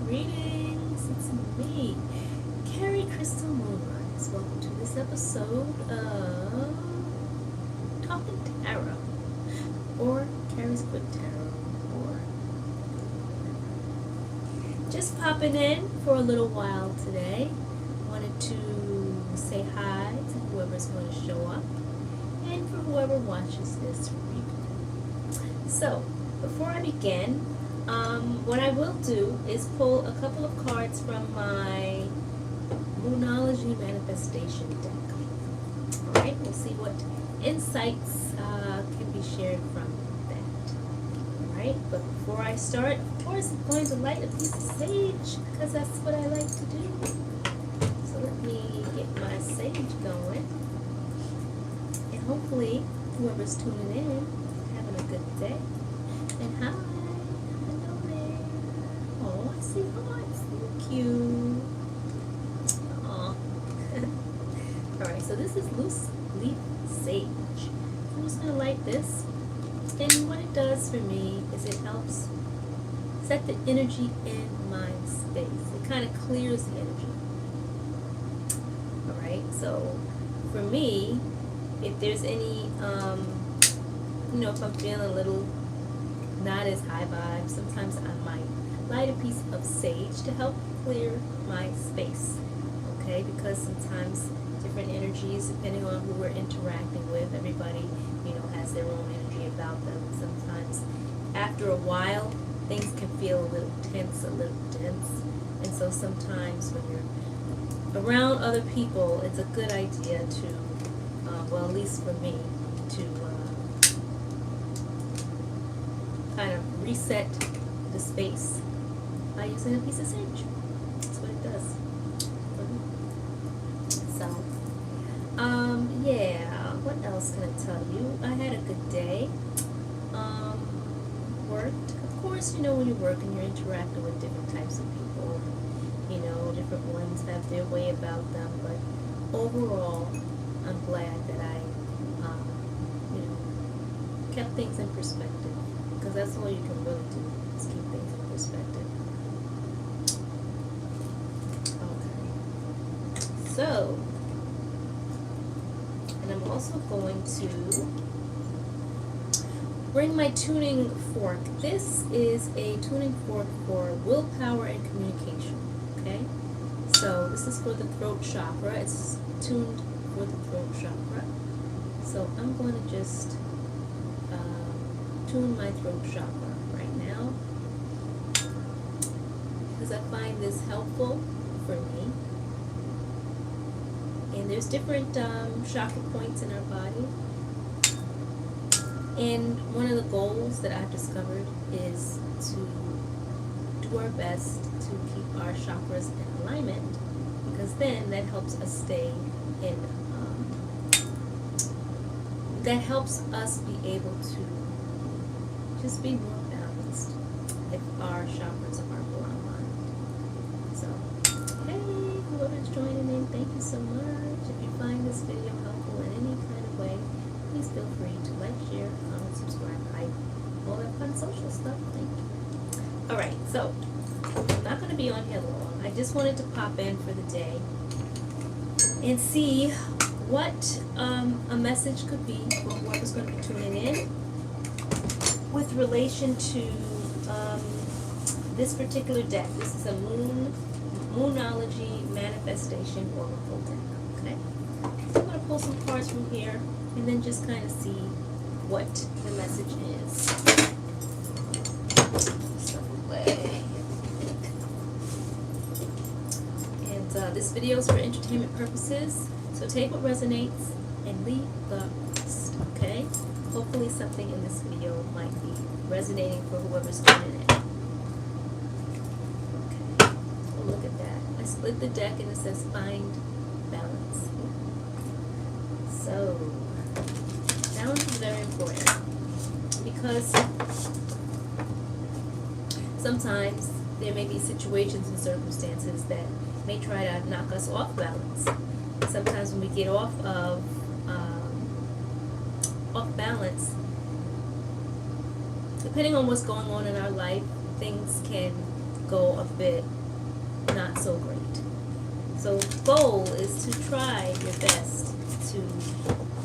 Greetings, it's me, Kerie Crystal Moonrise. Welcome to this episode of Talkin Tarot, or Kerie's Quick Tarot, or just popping in for a little while today. Wanted to say hi to whoever's going to show up, and for whoever watches this replay. So, before I begin, what I will do is pull a couple of cards from my Moonology Manifestation deck. Alright, we'll see what insights can be shared from that. Alright, but before I start, of course, I'm going to light a piece of sage, because that's what I like to do. So let me get my sage going. And hopefully, whoever's tuning in is having a good day. And hi. Oh, I see hearts. Thank you. Aw. Alright, so this is loose leaf sage. I'm just going to light this. And what it does for me is it helps set the energy in my space. It kind of clears the energy. Alright, so for me, if there's any, if I'm feeling a little not as high vibe, sometimes I might light a piece of sage to help clear my space, okay? Because sometimes different energies, depending on who we're interacting with, everybody, has their own energy about them. Sometimes after a while, things can feel a little tense, a little dense, and so sometimes when you're around other people, it's a good idea to, at least for me, to kind of reset the space by using a piece of sage. That's what it does. So, what else can I tell you? I had a good day. Worked. Of course, when you're working, you're interacting with different types of people. Different ones have their way about them, but overall, I'm glad that I, kept things in perspective, because that's all you can really do, is keep things in perspective. Okay. So, and I'm also going to bring my tuning fork. This is a tuning fork for willpower and communication, okay? So this is for the throat chakra. It's tuned for the throat chakra. So I'm going to just tune my throat chakra right now, because I find this helpful for me. And there's different chakra points in our body. And one of the goals that I've discovered is to do our best to keep our chakras in alignment, because then that helps us stay in, that helps us be able to just be more balanced if our chakras are well aligned. So, hey, whoever's joining in, thank you so much. If you find this video helpful in any kind of way, please feel free to like, share, comment, subscribe, hype, all that fun social stuff. Thank you. Alright, so I'm not going to be on here long. I just wanted to pop in for the day and see what a message could be for whoever's going to be tuning in with relation to this particular deck. This is a Moonology Manifestation Oracle deck. Okay, so I'm going to pull some cards from here and then just kind of see what the message is. Stuff away. And this video is for entertainment purposes, so take what resonates and leave the rest. Okay. Hopefully something in this video might be resonating for whoever's tuning in. Okay, oh, look at that. I split the deck and it says find balance. So, balance is very important, because sometimes there may be situations and circumstances that may try to knock us off balance. Sometimes when we get off balance, depending on what's going on in our life, things can go a bit not so great. So goal is to try your best to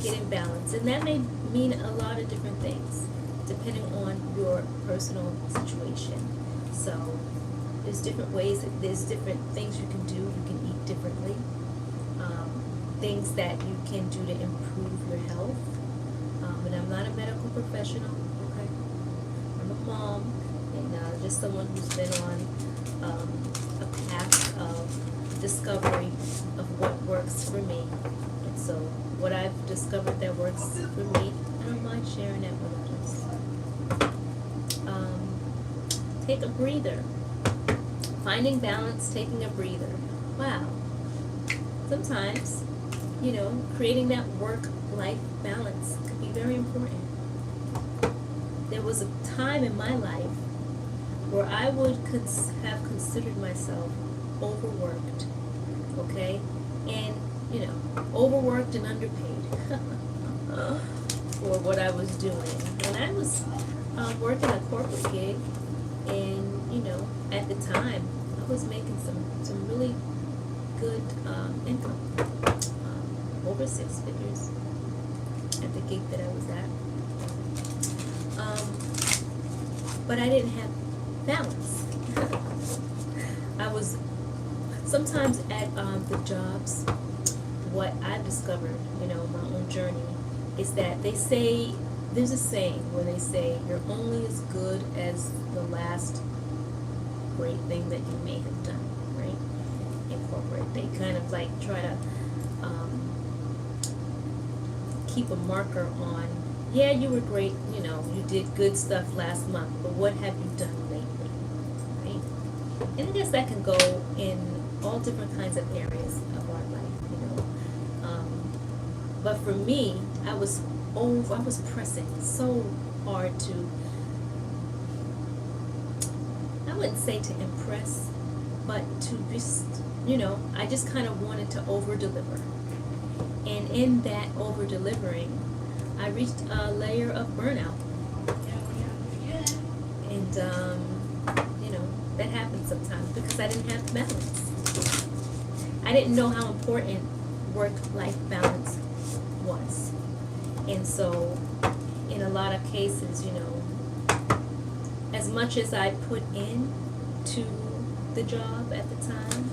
get in balance, and that may mean a lot of different things depending on your personal situation. So there's different ways, there's different things you can do. You can eat differently, things that you can do to improve your health. And I'm not a medical professional, okay? I'm a mom, and just someone who's been on a path of discovery of what works for me. And so what I've discovered that works for me, I don't mind sharing that with others. Take a breather. Finding balance, taking a breather. Wow. Sometimes, creating that work-life balance could be very important. There was a time in my life where I would have considered myself overworked, okay? And, overworked and underpaid for what I was doing. And I was working a corporate gig, and, at the time, I was making some really good income, over 6 figures at the gig that I was at. But I didn't have balance. I was sometimes at the jobs, what I've discovered, my own journey, is that they say, there's a saying where they say, you're only as good as the last great thing that you may have done, right? In corporate, they kind of like try to keep a marker on, yeah, you were great, you did good stuff last month, but what have you done lately, right? And I guess that can go in all different kinds of areas of our life, but for me, I was pressing so hard to, I wouldn't say to impress, but to just, I just kind of wanted to over-deliver. And in that over-delivering, I reached a layer of burnout. And, that happened sometimes because I didn't have balance. I didn't know how important work-life balance was. And so, in a lot of cases, as much as I put in to the job at the time,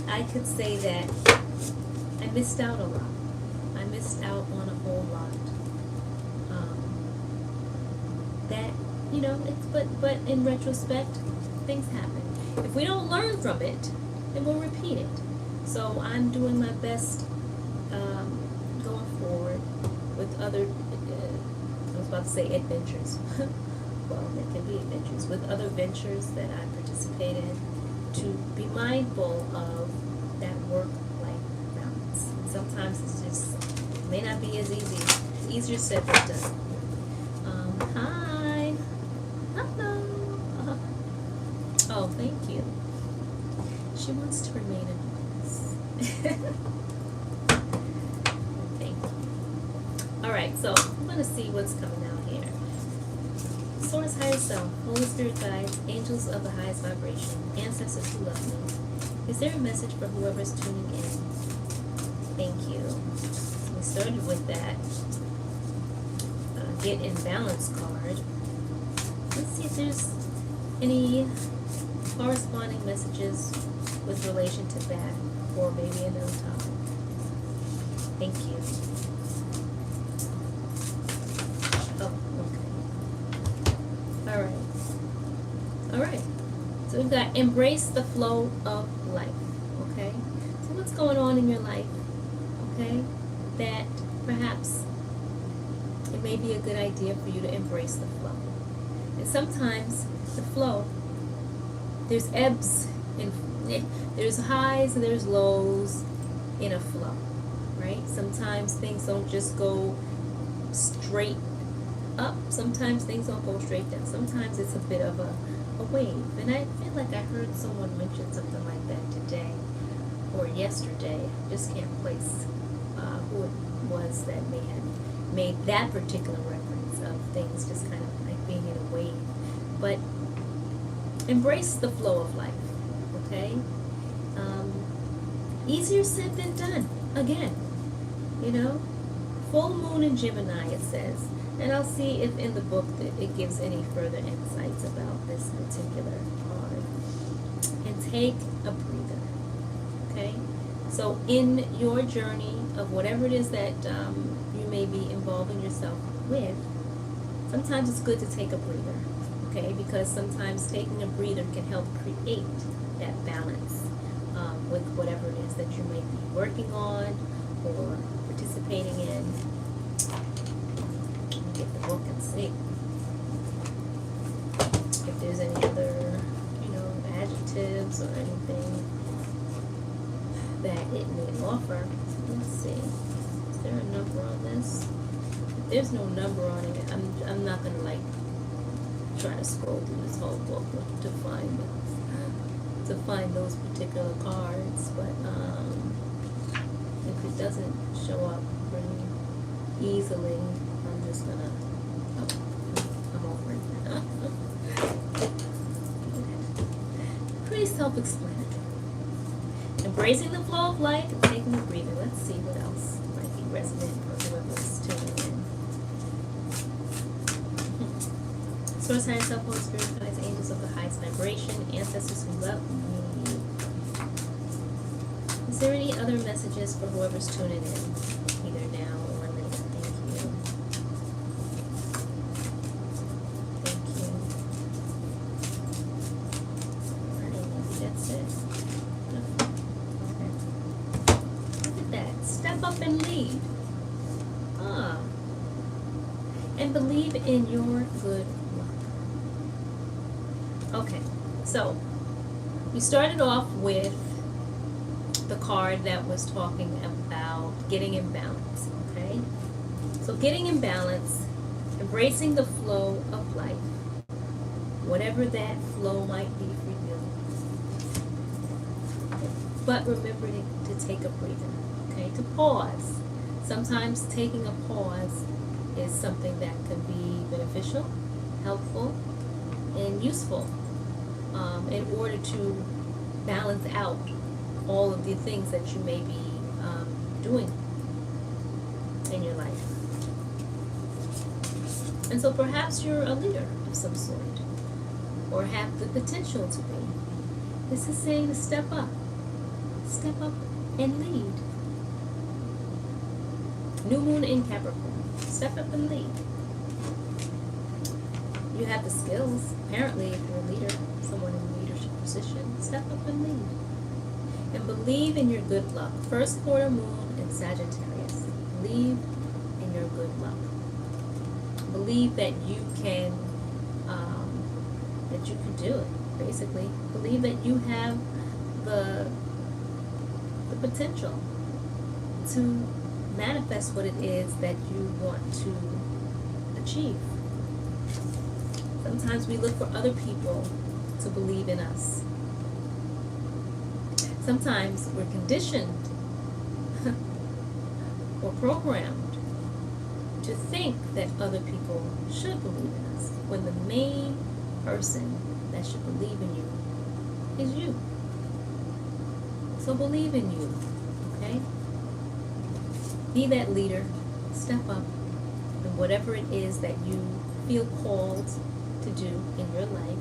I could say that I missed out a lot. I missed out on a whole lot. But in retrospect, things happen. If we don't learn from it, then we'll repeat it. So I'm doing my best going forward with other, I was about to say adventures. Well, there can be adventures. With other ventures that I participate in, to be mindful of that work-life balance. Sometimes it's just, it may not be as easy. It's easier said than done. Hi. Hello. Oh, thank you. She wants to remain anonymous. Thank you. Alright, so I'm going to see what's coming out here. Source, higher self, Holy Spirit guides, angels of the highest vibration, ancestors who love me. Is there a message for whoever's tuning in? Thank you. We started with that get in balance card. Let's see if there's any corresponding messages with relation to that, or maybe another topic. Thank you. Oh, okay. Alright. So we've got embrace the flow of life. Okay? So what's going on in your life? Okay? That perhaps it may be a good idea for you to embrace the flow. And sometimes the flow, there's ebbs and there's highs and there's lows in a flow, right? Sometimes things don't just go straight up. Sometimes things don't go straight down. Sometimes it's a bit of a wave. And I feel like I heard someone mention something like that today or yesterday. I just can't place who it was that may have made that particular reference of things just kind of like being in a wave. But Embrace the flow of life, okay? Easier said than done. Again, you know, full moon in Gemini, it says. And I'll see if in the book that it gives any further insights about this particular card. And take a breather, okay? So in your journey of whatever it is that you may be involving yourself with, sometimes it's good to take a breather, okay? Because sometimes taking a breather can help create that balance with whatever it is that you may be working on or participating in. Let me get the book and see if there's any other, you know, adjectives or anything that it may offer. Let's see. Is there a number on this? If there's no number on it, I'm not gonna like try to scroll through this whole book to find those particular cards, but if it doesn't show up pretty easily, I'm just gonna I'm over it. Pretty self-explanatory. Embracing the flow of life and taking a breather. Let's see what else might be resonant for whoever's tuning in. Source, higher self, Holy Spirit, guides, angels of the highest vibration, ancestors who love me. Is there any other messages for whoever's tuning in, either now or later? Thank you. Thank you. Alright, maybe that's it. Okay. Look at that. Step up and lead. And believe in your good luck. Okay, so we started off with the card that was talking about getting in balance, okay? So getting in balance, embracing the flow of life, whatever that flow might be for you. But remember to take a breather, okay? To pause. Sometimes taking a pause is something that can be beneficial, helpful, and useful in order to balance out all of the things that you may be doing in your life. And so perhaps you're a leader of some sort, or have the potential to be. This is saying to step up and lead. New moon in Capricorn. Step up and lead. You have the skills, apparently, if you're a leader, someone in a leadership position. Step up and lead. And believe in your good luck. First quarter moon in Sagittarius. Believe in your good luck. Believe that you can do it, basically. Believe that you have the potential to manifest what it is that you want to achieve. Sometimes we look for other people to believe in us. Sometimes we're conditioned or programmed to think that other people should believe in us, when the main person that should believe in you is you. So believe in you, okay? Be that leader. Step up in whatever it is that you feel called to do in your life.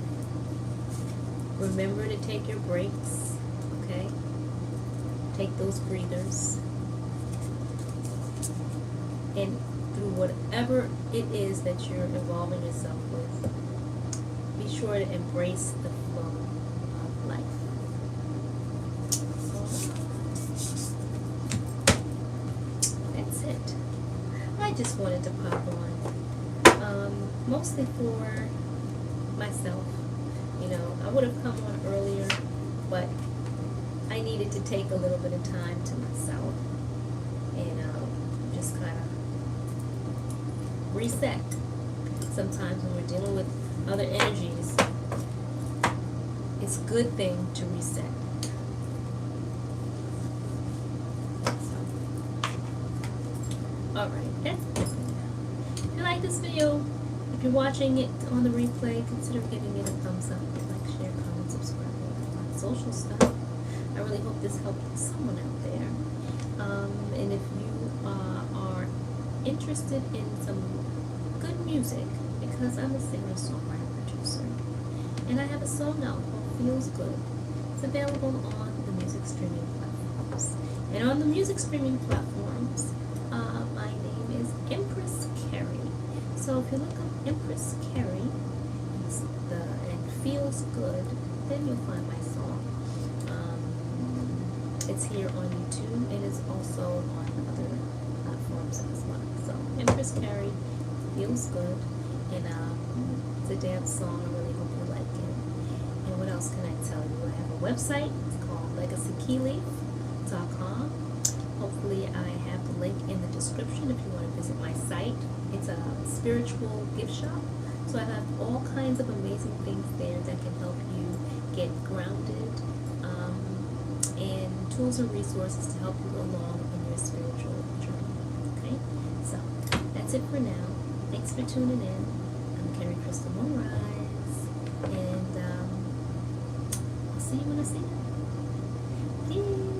Remember to take your breaks, okay? Take those breathers. And through whatever it is that you're involving yourself with, be sure to embrace the flow of life. That's it. I just wanted to pop on, mostly for myself. You know, I would have come on earlier, but I needed to take a little bit of time to myself and just kind of reset. Sometimes when we're dealing with other energies, it's a good thing to reset. Alright, that's it. If you like this video, if you're watching it on the replay, consider giving it a thumbs up, like, share, social stuff. I really hope this helped someone out there. And if you are interested in some good music, because I'm a singer-songwriter producer, and I have a song out called Feels Good. It's available on the music streaming platforms. And on the music streaming platforms, my name is Empress Kerie. So if you look up Empress Kerie and Feels Good, then you'll find my song. It's here on YouTube, and it's also on other platforms as well. So Empress Kerie, Feels Good, and it's a dance song. I really hope you like it. And what else can I tell you? I have a website. It's called legacykeeleaf.com. Hopefully I have the link in the description if you want to visit my site. It's a spiritual gift shop. So I have all kinds of amazing things there that can help you get grounded, and tools and resources to help you along in your spiritual journey. Okay? So that's it for now. Thanks for tuning in. I'm Kerie Crystal Moonrise, and I'll see you when I see you. Peace.